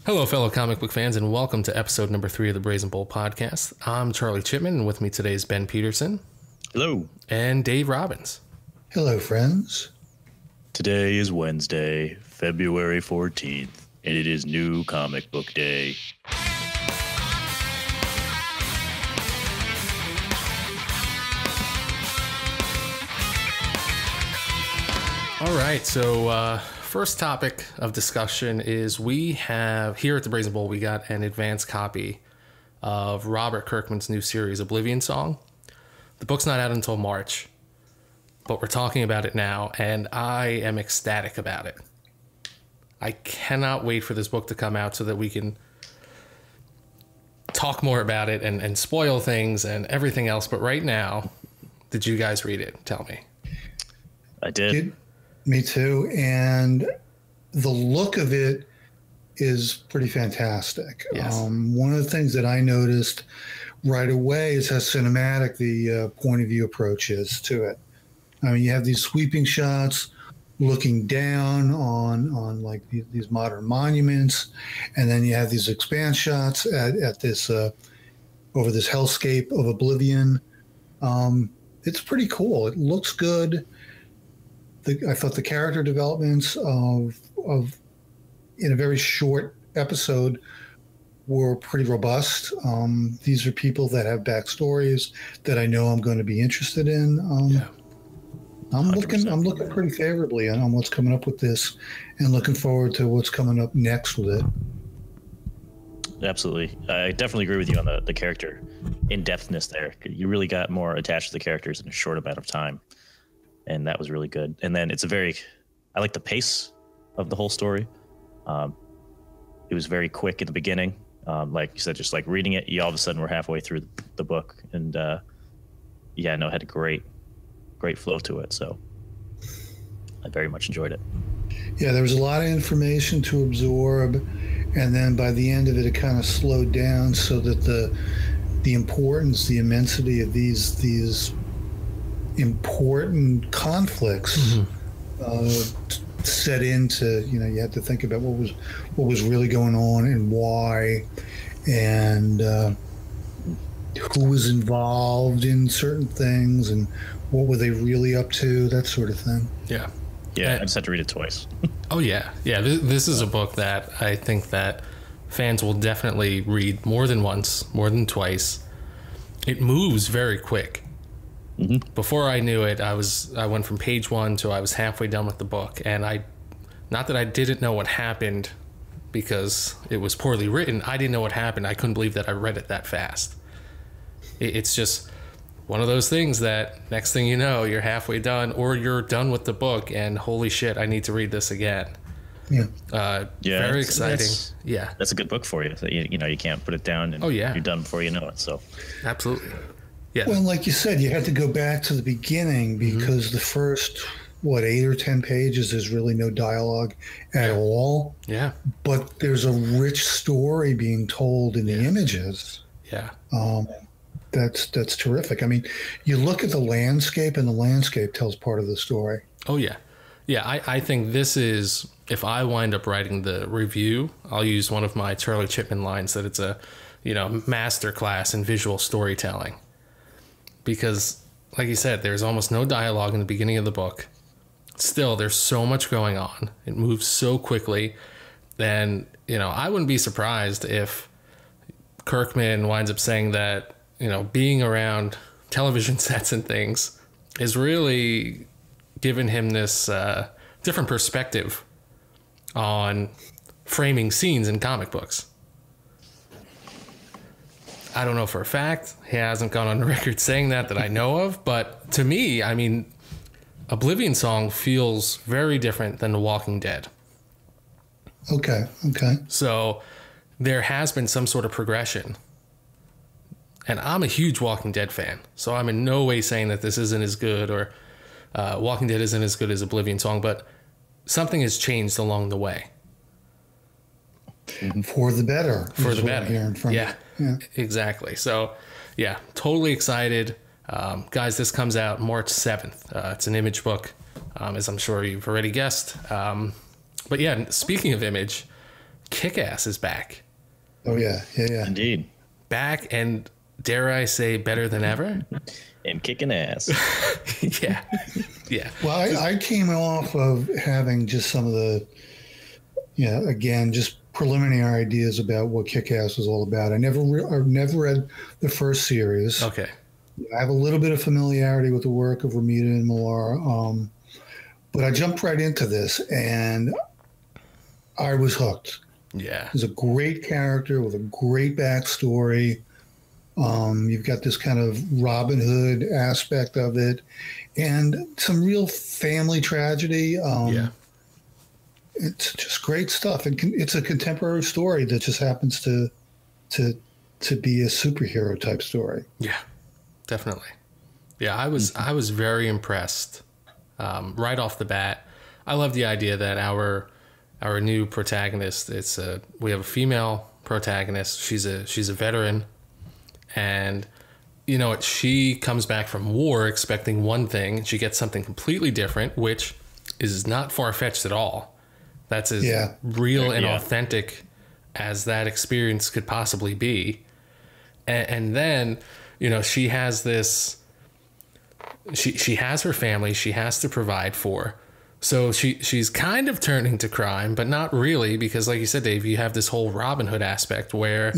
Hello, fellow comic book fans, and welcome to episode number 3 of the Brazen podcast. I'm Charlie Chipman, and with me today is Ben Peterson. Hello. And Dave Robbins. Hello, friends. Today is Wednesday, February 14th, and it is New Comic Book Day. All right, so first topic of discussion is we have, here at the Brazen Bowl, we got an advanced copy of Robert Kirkman's new series, Oblivion Song. The book's not out until March, but we're talking about it now, and I am ecstatic about it. I cannot wait for this book to come out so that we can talk more about it and spoil things and everything else. But right now, did you guys read it? Tell me. I did. Me too. And the look of it is pretty fantastic. Yes. One of the things that I noticed right away is how cinematic the point of view approach is to it. I mean, you have these sweeping shots looking down on like these modern monuments, and then you have these expand shots at this over this hellscape of Oblivion. It's pretty cool. It looks good. I thought the character developments of in a very short episode were pretty robust. These are people that have backstories that I know I'm going to be interested in. I'm looking pretty favorably on what's coming up with this, and looking forward to what's coming up next with it. Absolutely. I definitely agree with you on the character in-depthness there. You really got more attached to the characters in a short amount of time. And that was really good. And then I like the pace of the whole story. It was very quick at the beginning. Like you said, just like reading it, you all of a sudden were halfway through the book. And it had a great flow to it. So I very much enjoyed it. Yeah, there was a lot of information to absorb. And then by the end of it, it kind of slowed down so that the importance, the immensity of these important conflicts set into, you had to think about what was really going on and why, and who was involved in certain things and what were they really up to, that sort of thing. Yeah, I just had to read it twice. Oh yeah. This is a book that I think that fans will definitely read more than once, more than twice. It moves very quick. Mm-hmm. Before I knew it, I went from page 1 to I was halfway done with the book, and not that I didn't know what happened because it was poorly written. I didn't know what happened. I couldn't believe that I read it that fast. It's just one of those things that next thing you know, you're halfway done, or you're done with the book, and holy shit, I need to read this again. Very exciting. That's a good book for you. You can't put it down, and you're done before you know it. So absolutely. Yeah. Well, like you said, you had to go back to the beginning because the first, 8 or 10 pages, there's really no dialogue at all. Yeah. But there's a rich story being told in the images. Yeah. That's terrific. I mean, you look at the landscape, and the landscape tells part of the story. Oh, yeah. Yeah, I think this is, if I wind up writing the review, I'll use one of my Charlie Chipman lines that it's a, master class in visual storytelling. Because, like you said, there's almost no dialogue in the beginning of the book. Still, there's so much going on. It moves so quickly. And, I wouldn't be surprised if Kirkman winds up saying that, being around television sets and things is really giving him this different perspective on framing scenes in comic books. I don't know for a fact. He hasn't gone on the record saying that I know of. But to me, I mean, Oblivion Song feels very different than The Walking Dead. Okay. So there has been some sort of progression. And I'm a huge Walking Dead fan. So I'm in no way saying that this isn't as good or Walking Dead isn't as good as Oblivion Song. But something has changed along the way. For the better. For the better. Yeah, exactly. So, totally excited. Guys, this comes out March 7th. It's an Image book, as I'm sure you've already guessed. But speaking of Image, Kick-Ass is back. Oh yeah. Indeed. Back, and dare I say, better than ever. And kicking ass. Yeah. Well, I came off of having just some of the, again, just preliminary ideas about what Kick-Ass was all about. I've never read the first series. Okay. I have a little bit of familiarity with the work of Ramita and Millar, but I jumped right into this, and I was hooked. Yeah. He's a great character with a great backstory. You've got this kind of Robin Hood aspect of it, and some real family tragedy. It's just great stuff. And it's a contemporary story that just happens to be a superhero type story. Yeah, definitely. Yeah, I was very impressed right off the bat. I love the idea that our new protagonist, we have a female protagonist. She's a veteran, and she comes back from war expecting one thing, and she gets something completely different, which is not far-fetched at all. That's as real and authentic as that experience could possibly be. And then, she has this, she has her family she has to provide for. So she's kind of turning to crime, but not really, because like you said, Dave, you have this whole Robin Hood aspect where,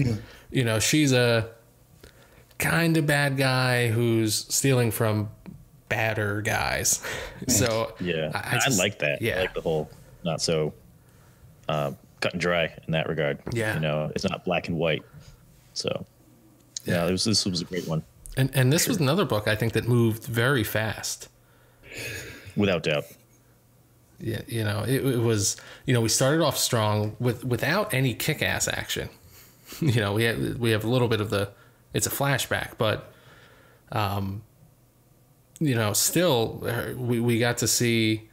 she's a kind of bad guy who's stealing from badder guys. So yeah, I like that. Yeah. I like the whole not so cut and dry in that regard. Yeah. It's not black and white. So this was a great one. And this was another book I think that moved very fast. Without doubt. Yeah, it was, we started off strong without any kick-ass action. We have a little bit of it's a flashback, but still we got to see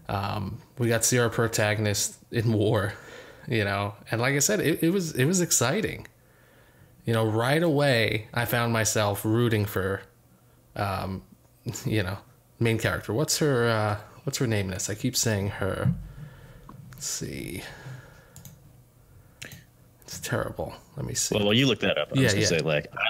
our protagonist in war, and like I said, it was exciting. Right away I found myself rooting for main character. What's her name in this? I keep saying her. Let's see. It's terrible. Let me see. Well, you look that up. I was gonna say, I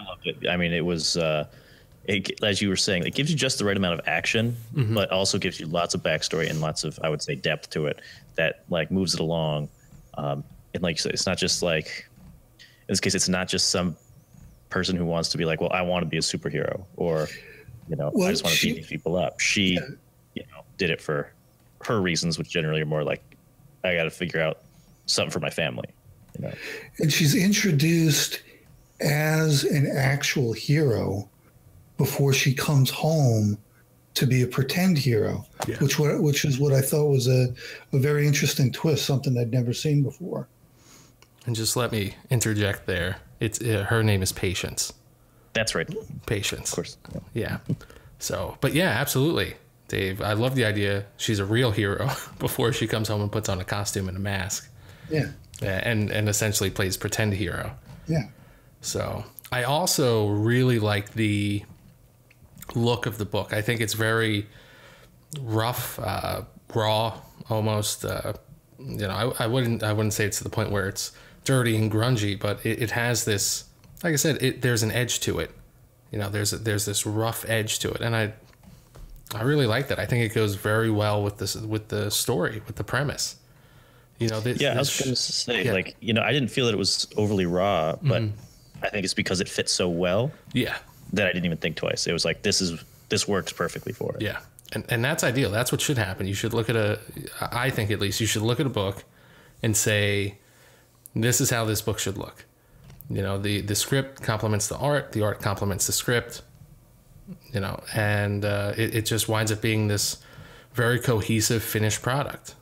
loved it. I mean, it was, as you were saying, it gives you just the right amount of action, but also gives you lots of backstory and lots of, I would say, depth to it that moves it along. And like you said, it's not just in this case, it's not just some person who wants to be like, well, I want to be a superhero, or I just want to beat these people up. She, did it for her reasons, which generally are more like, I got to figure out something for my family. And she's introduced as an actual hero before she comes home to be a pretend hero, which is what I thought was a very interesting twist, something I'd never seen before. And just let me interject there. Her name is Patience. That's right. Patience. Of course. Yeah. So, but yeah, absolutely, Dave. I love the idea. She's a real hero before she comes home and puts on a costume and a mask. Yeah. And essentially plays pretend hero. Yeah. So I also really like the look of the book. I think it's very rough, raw, almost. I wouldn't say it's to the point where it's dirty and grungy, but it has this. Like I said, there's an edge to it. There's this rough edge to it, and I really like that. I think it goes very well with the story, with the premise. I was going to say, I didn't feel that it was overly raw, but I think it's because it fits so well. Yeah. That I didn't even think twice. It was like, this works perfectly for it. Yeah. And that's ideal. That's what should happen. You should look at I think at least you should look at a book and say, this is how this book should look. The script complements the art complements the script, and it just winds up being this very cohesive finished product.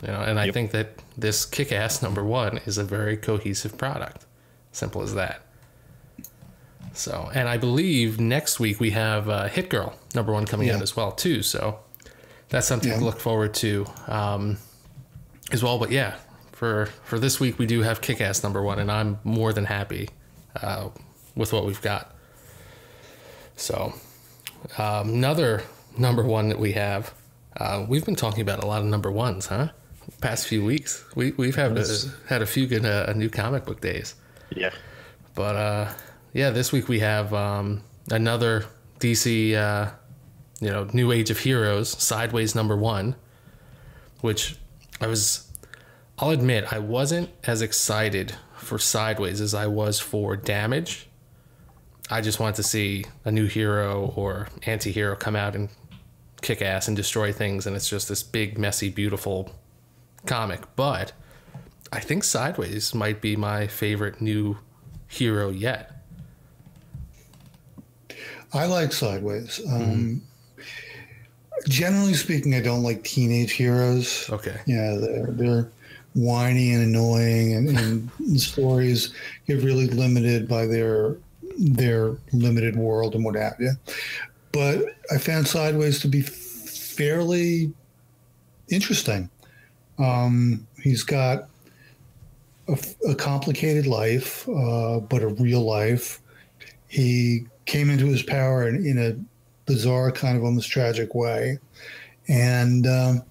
And I think that this Kick-Ass #1 is a very cohesive product. Simple as that. So, and I believe next week we have Hit Girl #1 coming out as well too. So that's something to look forward to as well. But yeah, for this week we do have Kick-Ass #1, and I'm more than happy with what we've got. So another #1 that we have. We've been talking about a lot of #1s, huh? past few weeks. We've had a few good new comic book days. Yeah. But yeah, this week we have another DC New Age of Heroes, Sideways #1, which I'll admit I wasn't as excited for Sideways as I was for Damage. I just wanted to see a new hero or anti-hero come out and kick ass and destroy things, and it's just this big, messy, beautiful comic. But I think Sideways might be my favorite new hero yet. I like Sideways. Generally speaking, I don't like teenage heroes. Okay. Yeah, they're whiny and annoying, and the stories get really limited by their limited world and what have you. But I found Sideways to be fairly interesting. He's got a complicated life, but a real life. He came into his power in a bizarre, kind of almost tragic way. And I'm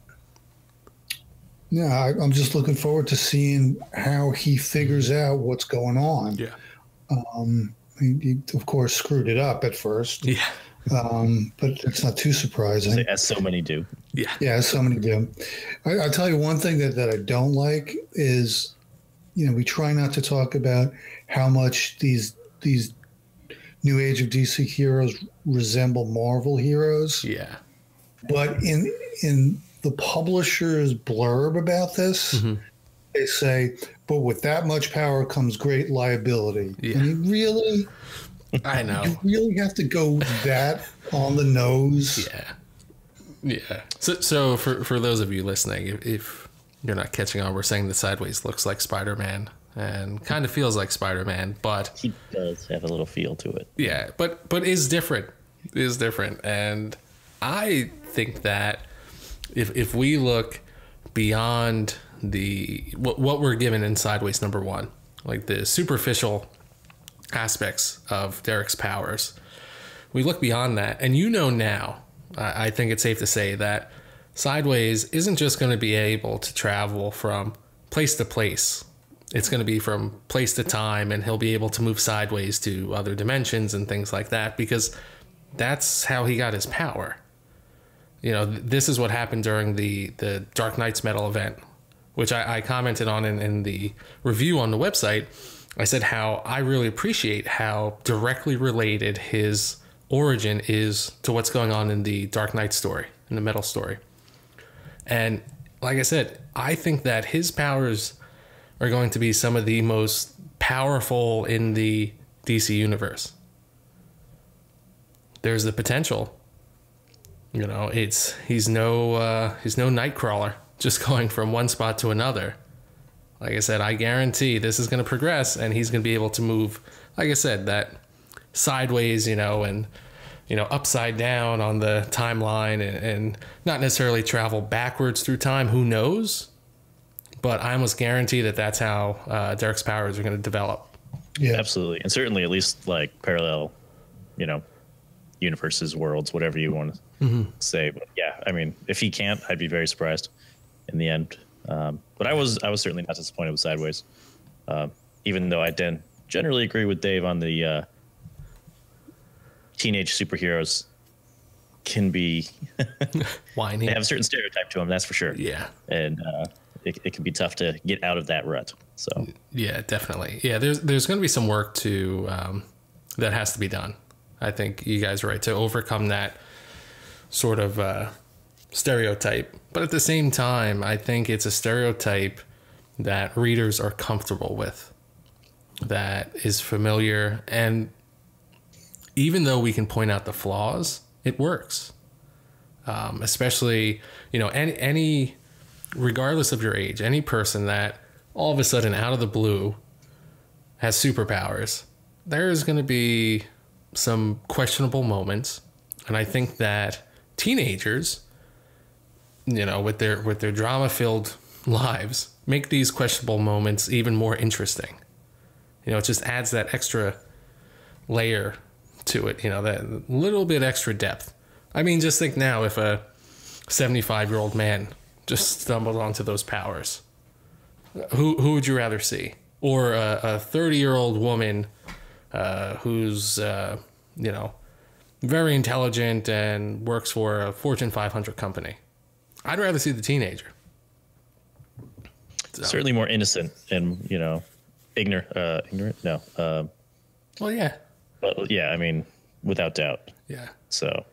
just looking forward to seeing how he figures out what's going on. Yeah. He of course screwed it up at first. Yeah. But it's not too surprising. As so many do. Yeah. Yeah, as so many do. I'll tell you one thing that I don't like is, we try not to talk about how much these New Age of DC heroes resemble Marvel heroes. Yeah. But in the publisher's blurb about this, they say, but with that much power comes great liability. Yeah. And you really, I know. you really have to go that on the nose. Yeah. Yeah. So for those of you listening, if you're not catching on, we're saying that Sideways looks like Spider-Man and kind of feels like Spider-Man, but he does have a little feel to it. Yeah, but is different. Is different. And I think that if we look beyond what we're given in Sideways #1, like the superficial aspects of Derek's powers, we look beyond that, and now, I think it's safe to say that Sideways isn't just going to be able to travel from place to place. It's going to be from place to time, and he'll be able to move sideways to other dimensions and things like that, because that's how he got his power. This is what happened during the Dark Knight's Metal event, which I commented on in the review on the website. I said how I really appreciate how directly related his origin is to what's going on in the Dark Knight story, in the Metal story. And like I said, I think that his powers are going to be some of the most powerful in the DC universe. There's the potential. He's no Nightcrawler just going from one spot to another. Like I said, I guarantee this is going to progress, and he's going to be able to move, like I said, that sideways, and upside down on the timeline, and not necessarily travel backwards through time. Who knows? But I almost guarantee that that's how Derek's powers are going to develop. Yeah, absolutely. And certainly at least like parallel, universes, worlds, whatever you want to say. But yeah, I mean, if he can't, I'd be very surprised in the end. But I was certainly not disappointed with Sideways, even though I didn't generally agree with Dave on the teenage superheroes can be whiny. They have a certain stereotype to them, that's for sure. Yeah. And it can be tough to get out of that rut. So yeah, definitely. Yeah, there's going to be some work to that has to be done. I think you guys are right to overcome that sort of stereotype. But at the same time, I think it's a stereotype that readers are comfortable with, that is familiar, and even though we can point out the flaws, it works. Especially, any regardless of your age, any person that all of a sudden out of the blue has superpowers, there's going to be some questionable moments. And I think that teenagers, with their drama-filled lives, make these questionable moments even more interesting. It just adds that extra layer to it, that little bit extra depth. I mean, just think now if a 75-year-old man just stumbled onto those powers. Who would you rather see? Or a 30-year-old woman who's, very intelligent and works for a Fortune 500 company? I'd rather see the teenager. So. Certainly more innocent and, ignorant. No. Well, yeah. Well, yeah, I mean, without doubt. Yeah. So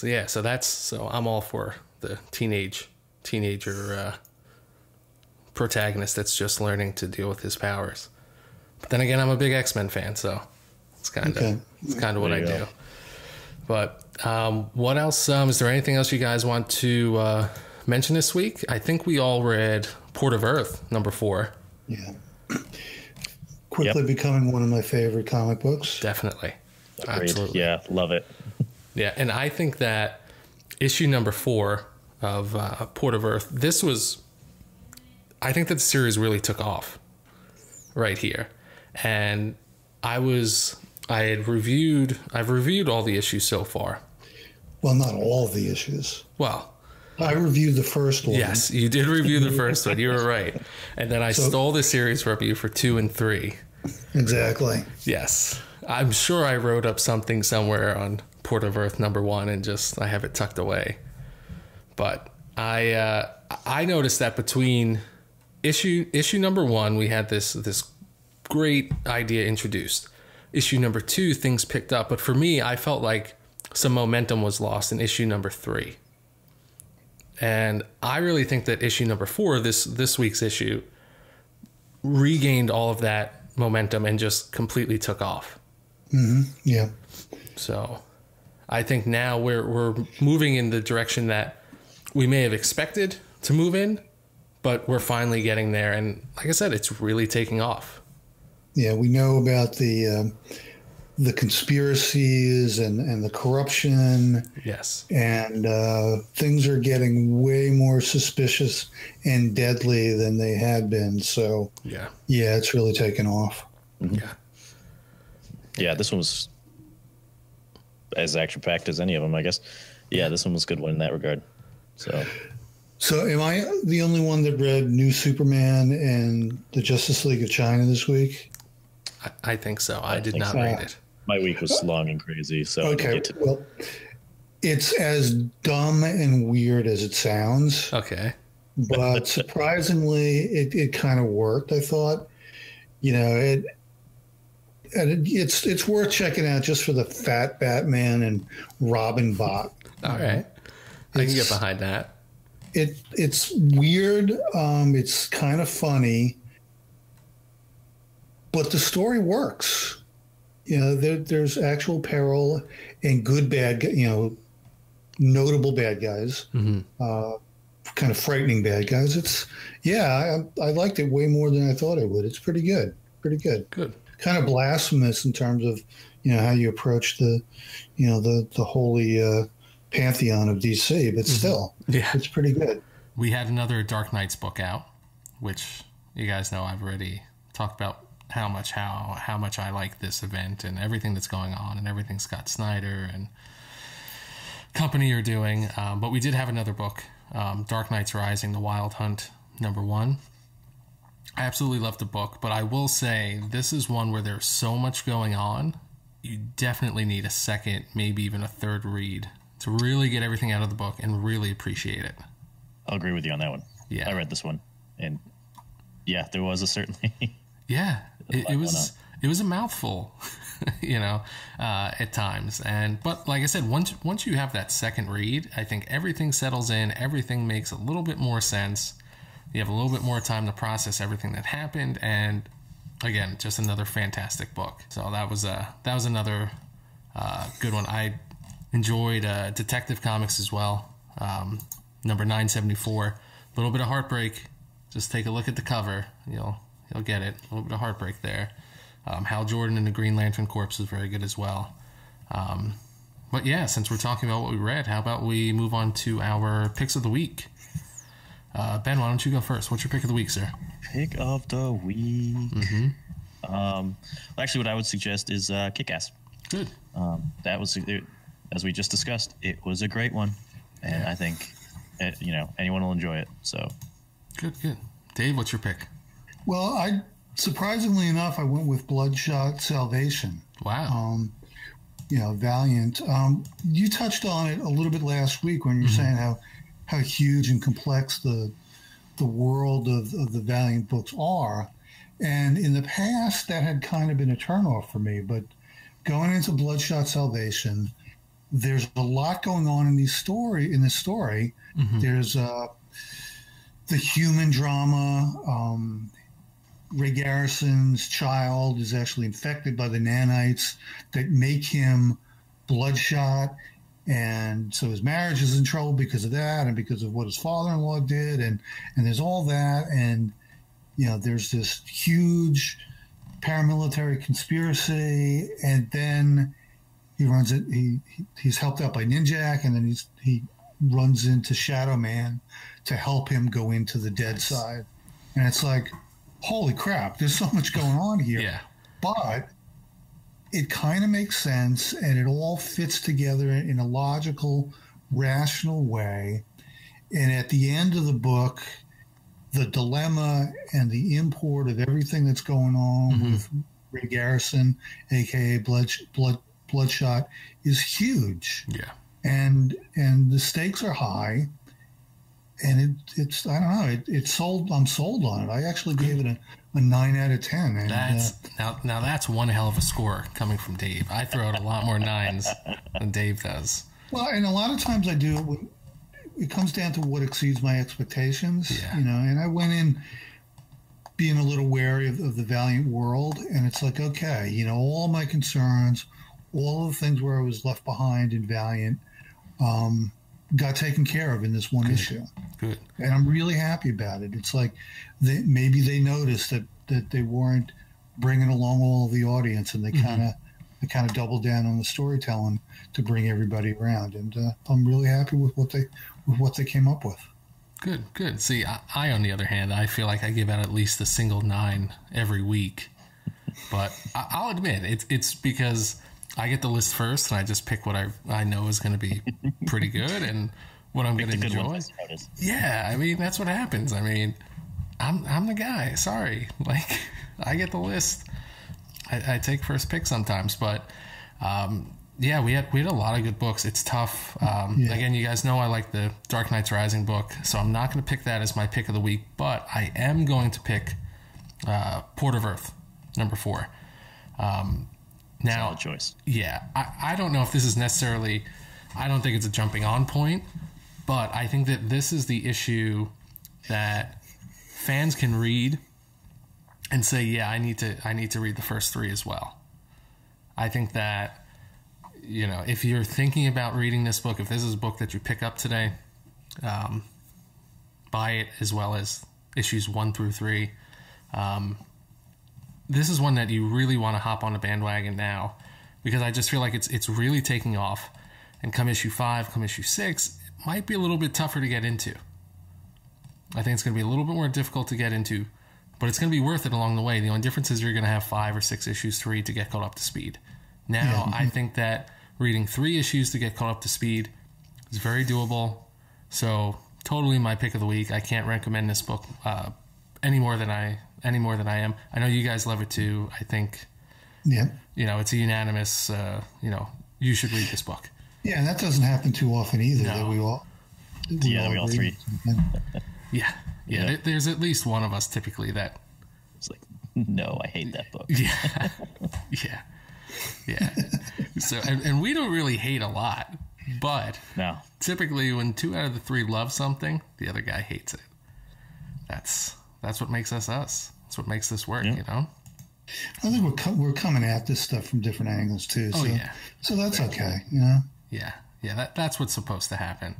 I'm all for the teenager protagonist that's just learning to deal with his powers. But then again, I'm a big X-Men fan, so it's kind of what I do. But what else? Is there anything else you guys want to mention this week? I think we all read Port of Earth, #4. Yeah. Quickly becoming one of my favorite comic books. Definitely. Agreed. Absolutely. Yeah, love it. Yeah, and I think that issue #4 of Port of Earth, I think that the series really took off right here. And I've reviewed all the issues so far. Well, not all of the issues. Well, I reviewed the first one. Yes, you did review the first one. You were right. And then I stole the series from you for 2 and 3. Exactly. Yes. I'm sure I wrote up something somewhere on Port of Earth #1 and I have it tucked away. But I noticed that between issue #1, we had this great idea introduced. Issue #2, things picked up. But for me, I felt like some momentum was lost in issue #3. And I really think that issue #4, this week's issue, regained all of that momentum and just completely took off. Mm-hmm. Yeah. So I think now we're moving in the direction that we may have expected to move in, but we're finally getting there. And like I said, it's really taking off. Yeah, we know about the conspiracies and the corruption. Yes. And things are getting way more suspicious and deadly than they had been. So, yeah, it's really taken off. Mm-hmm. Yeah. Yeah, this one was as action-packed as any of them, I guess. Yeah, this one was a good one in that regard. So am I the only one that read New Superman and the Justice League of China this week? I think so. I did not read it. My week was long and crazy. So okay, well, it's as dumb and weird as it sounds. Okay, but surprisingly, it kind of worked. I thought, it's worth checking out just for the fat Batman and Robin bot. All right, I can get behind that. It's weird. It's kind of funny, but the story works. There's actual peril and good bad, notable bad guys, kind of frightening bad guys. I liked it way more than I thought I would. It's pretty good. Good. Kind of blasphemous in terms of, how you approach the holy pantheon of DC, but still, it's pretty good. We had another Dark Knights book out, which you guys know I've already talked about how much I like this event and everything that's going on and everything Scott Snyder and company are doing. But we did have another book, Dark Knights Rising, The Wild Hunt, #1. I absolutely loved the book, but I will say this is one where there's so much going on. You definitely need a second, maybe even a third read to really get everything out of the book and really appreciate it. I'll agree with you on that one. Yeah. I read this one, and there was a certainly... Yeah, it was a mouthful, at times. But like I said, once you have that second read, I think everything settles in. Everything makes a little bit more sense. You have a little bit more time to process everything that happened. And again, just another fantastic book. So that was another good one. I enjoyed Detective Comics as well. Number 974. A little bit of heartbreak. Just take a look at the cover. You'll get it. A little bit of heartbreak there. Hal Jordan and the Green Lantern Corps is very good as well. But yeah, since we're talking about what we read, how about we move on to our picks of the week? Ben, why don't you go first? What's your pick of the week, sir? Pick of the week. Mm-hmm. Actually, what I would suggest is Kick-Ass. Good. That was, as we just discussed, it was a great one. And I think anyone will enjoy it. So good. Dave, what's your pick? Well, surprisingly enough, I went with Bloodshot Salvation. Wow. Valiant. You touched on it a little bit last week when you were saying how huge and complex the world of the Valiant books are. And in the past, that had kind of been a turnoff for me. But going into Bloodshot Salvation, there's a lot going on in this story. There's the human drama. Ray Garrison's child is actually infected by the nanites that make him bloodshot. And so his marriage is in trouble because of that and because of what his father-in-law did. And there's all that. And, there's this huge paramilitary conspiracy. And then he runs it. He's helped out by Ninjak. And then he runs into Shadow Man to help him go into the dead side. And it's like, holy crap, there's so much going on here. Yeah. But it kind of makes sense, and it all fits together in a logical, rational way. And at the end of the book, the dilemma and the import of everything that's going on with Ray Garrison, a.k.a. Bloodshot, is huge. Yeah. And the stakes are high. And it's I don't know, it's sold. I'm sold on it. I actually gave it a 9 out of 10. And now that's one hell of a score coming from Dave. I throw out a lot more 9s than Dave does. Well, and a lot of times I do it when it comes down to what exceeds my expectations. Yeah. And I went in being a little wary of the Valiant world, and it's like, okay, all my concerns, all of the things where I was left behind in Valiant, got taken care of in this one issue. Good. And I'm really happy about it. It's like maybe they noticed that they weren't bringing along all of the audience, and they kind of doubled down on the storytelling to bring everybody around. And I'm really happy with what they came up with. Good. See, I on the other hand, I feel like I give out at least a single 9 every week. But I'll admit it's because I get the list first, and I just pick what I know is going to be pretty good and what I'm going to enjoy. Yeah, I mean, that's what happens. I mean, I'm the guy. Sorry. Like, I get the list. I take first pick sometimes. But, we had a lot of good books. It's tough. Again, you guys know I like the Dark Knights Rising book, so I'm not going to pick that as my pick of the week. But I am going to pick Port of Earth, number 4. Now, solid choice. Yeah, I don't know if this is necessarily, I don't think it's a jumping on point, but I think that this is the issue that fans can read and say, yeah, I need to read the first 3 as well. I think that, if you're thinking about reading this book, if this is a book that you pick up today, buy it as well as issues 1 through 3. This is one that you really want to hop on the bandwagon now, because I just feel like it's really taking off. And come issue 5, come issue 6, it might be a little bit tougher to get into. I think it's going to be a little bit more difficult to get into, but it's going to be worth it along the way. The only difference is you're going to have 5 or 6 issues to read to get caught up to speed. Now, I think that reading 3 issues to get caught up to speed is very doable. So, totally my pick of the week. I can't recommend this book any more than I am. I know you guys love it too. I think, it's a unanimous, you should read this book. Yeah, and that doesn't happen too often either. No. That we all 3. Yeah. There's at least one of us typically that. It's like, no, I hate that book. Yeah. So, and we don't really hate a lot, but typically when 2 out of the 3 love something, the other guy hates it. That's what makes us us. That's what makes this work, I think we're coming at this stuff from different angles too. So that's okay, Yeah. That's what's supposed to happen.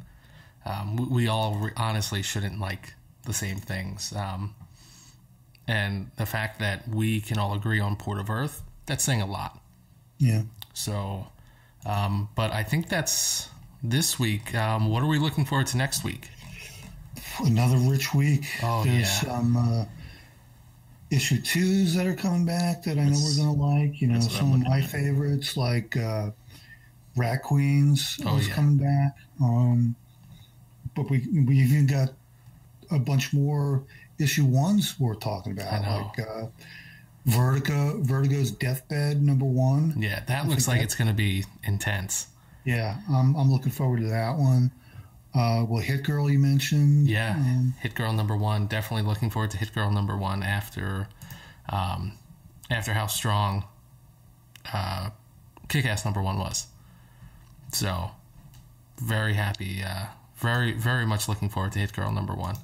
We all honestly shouldn't like the same things. And the fact that we can all agree on Port of Earth, that's saying a lot. Yeah. So, but I think that's this week. What are we looking forward to next week? Another rich week. There's some issue 2s that are coming back that I know we're going to like. Some of my favorites, like Rat Queens is coming back. but we even got a bunch more issue ones we're talking about, like Vertigo's Deathbed #1. Yeah, that looks like it's going to be intense. Yeah, I'm looking forward to that one. Well, Hit Girl you mentioned. Yeah, Hit Girl #1. Definitely looking forward to Hit Girl #1 after how strong Kick-Ass #1 was. So, very happy. Very, very much looking forward to Hit Girl #1.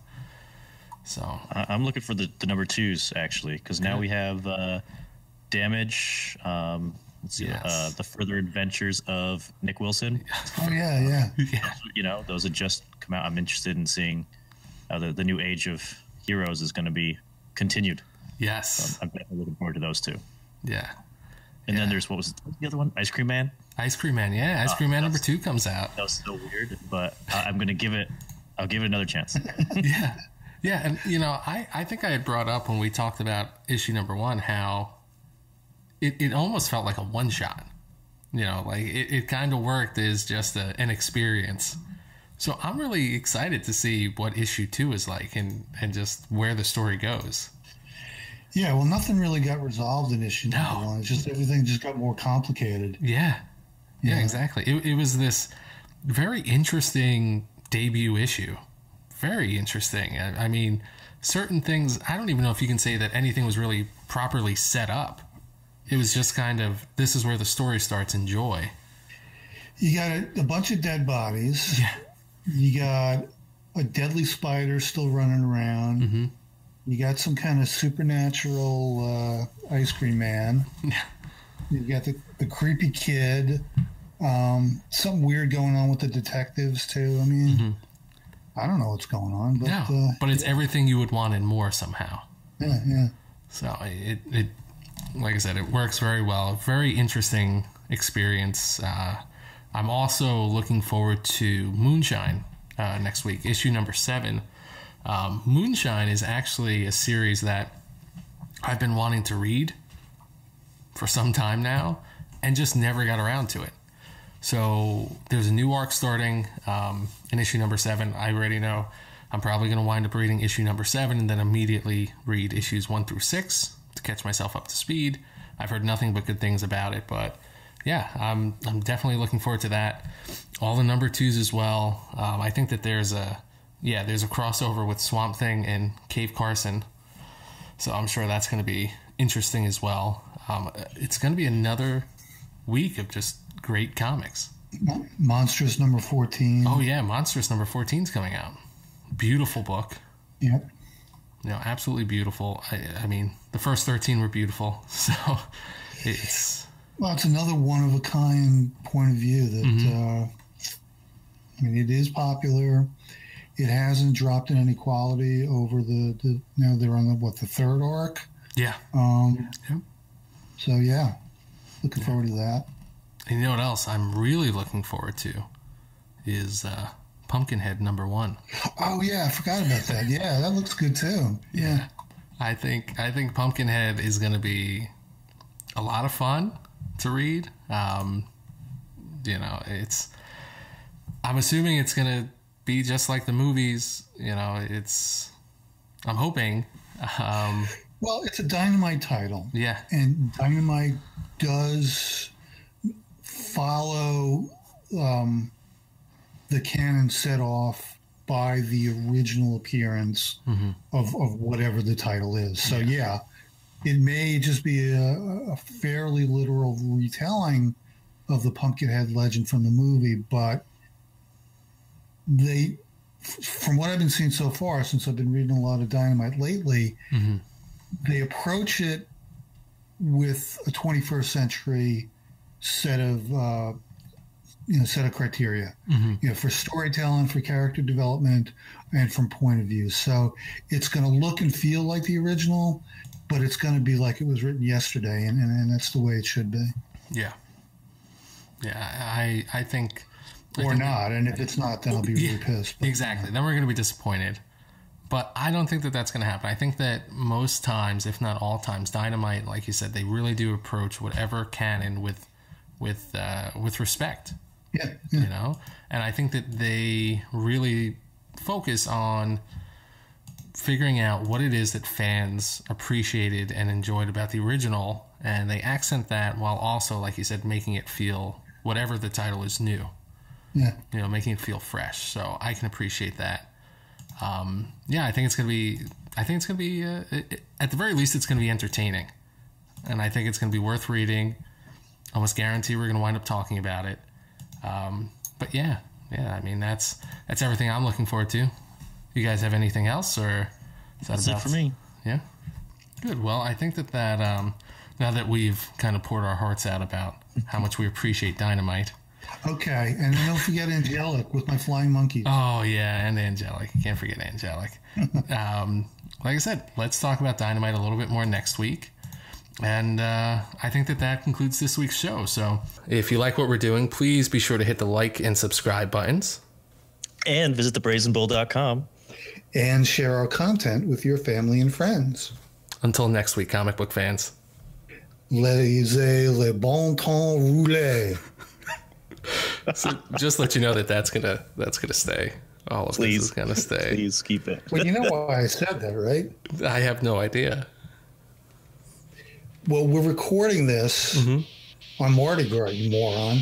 So I'm looking for the #2s actually, because now we have Damage. Let's see, the Further Adventures of Nick Wilson. Oh yeah. You know, those have just come out. I'm interested in seeing how the new age of heroes is going to be continued. Yes, so I'm definitely looking forward to those two. Yeah, and then there's what was the other one? Ice Cream Man. Ice Cream Man, yeah. Ice Cream Man #2 comes out. That was so weird, but I'm going to give it. I'll give it another chance. Yeah, and you know, I think I had brought up when we talked about issue #1 how it almost felt like a one shot. You know, like it kind of worked as just an experience. So I'm really excited to see what issue 2 is like and just where the story goes. Yeah, well, nothing really got resolved in issue #1. It's just everything just got more complicated. Yeah, exactly. It was this very interesting debut issue. Very interesting. I mean, certain things, I don't even know if you can say that anything was really properly set up. It was just kind of, this is where the story starts, enjoy. You got a bunch of dead bodies. Yeah. You got a deadly spider still running around. Mm-hmm. You got some kind of supernatural ice cream man. Yeah. You got the creepy kid. Something weird going on with the detectives, too. I mean, I don't know what's going on. But, but it's everything you would want and more somehow. Yeah. So it like I said, it works very well. Very interesting experience. I'm also looking forward to Moonshine next week, issue #7. Moonshine is actually a series that I've been wanting to read for some time now and just never got around to it. So there's a new arc starting in issue #7. I already know I'm probably going to wind up reading issue #7 and then immediately read issues 1 through 6 to catch myself up to speed. I've heard nothing but good things about it, but yeah, I'm definitely looking forward to that. All the #2s as well. I think that there's a crossover with Swamp Thing and Cave Carson, so I'm sure that's going to be interesting as well. It's going to be another week of just great comics. Monstrous #14. Oh yeah, Monstrous #14 is coming out. Beautiful book. Yep. You know, absolutely beautiful. I mean, the first 13 were beautiful, so it's... Well, it's another one-of-a-kind point of view that, I mean, it is popular. It hasn't dropped in any quality over the now they're on the third arc? Yeah. Yep. So, yeah, looking forward to that. And you know what else I'm really looking forward to is Pumpkinhead #1. Oh, yeah, I forgot about that. Yeah, that looks good, too. Yeah. I think Pumpkinhead is going to be a lot of fun to read. You know, I'm assuming it's going to be just like the movies. You know, I'm hoping. Well, it's a Dynamite title. Yeah. And Dynamite does follow the canon set off by the original appearance of whatever the title is. So, yeah, it may just be a fairly literal retelling of the Pumpkinhead legend from the movie, but they, from what I've been seeing so far, since I've been reading a lot of Dynamite lately, they approach it with a 21st century set of criteria, for storytelling, for character development, and from point of view. So it's going to look and feel like the original, but it's going to be like it was written yesterday, and that's the way it should be. Yeah. Yeah, I think... Or not, and if it's not, then I'll be really pissed. But, exactly. Then we're going to be disappointed. But I don't think that that's going to happen. I think that most times, if not all times, Dynamite, like you said, they really do approach whatever canon with respect. Yeah. You know? And I think that they really focus on figuring out what it is that fans appreciated and enjoyed about the original, and they accent that while also, like you said, making it feel, whatever the title is, new. Yeah. You know, making it feel fresh. So I can appreciate that. Yeah, I think it's going to be, at the very least, it's going to be entertaining. And I think it's going to be worth reading. Almost guarantee we're going to wind up talking about it. But yeah, I mean, that's everything I'm looking forward to. You guys have anything else, or is that That's it for me? Yeah, good. Well, I think that now that we've kind of poured our hearts out about how much we appreciate Dynamite. Okay, and then don't forget Angelic with my flying monkeys. Oh yeah, and Angelic. You can't forget Angelic. Like I said, let's talk about Dynamite a little bit more next week. And I think that concludes this week's show. So if you like what we're doing, please be sure to hit the like and subscribe buttons. And visit thebrazenbull.com. And share our content with your family and friends. Until next week, comic book fans. Laissez le bon temps rouler. So just let you know that's gonna stay. All of this is gonna stay. Please keep it. Well, you know why I said that, right? I have no idea. Well, we're recording this on Mardi Gras, you moron.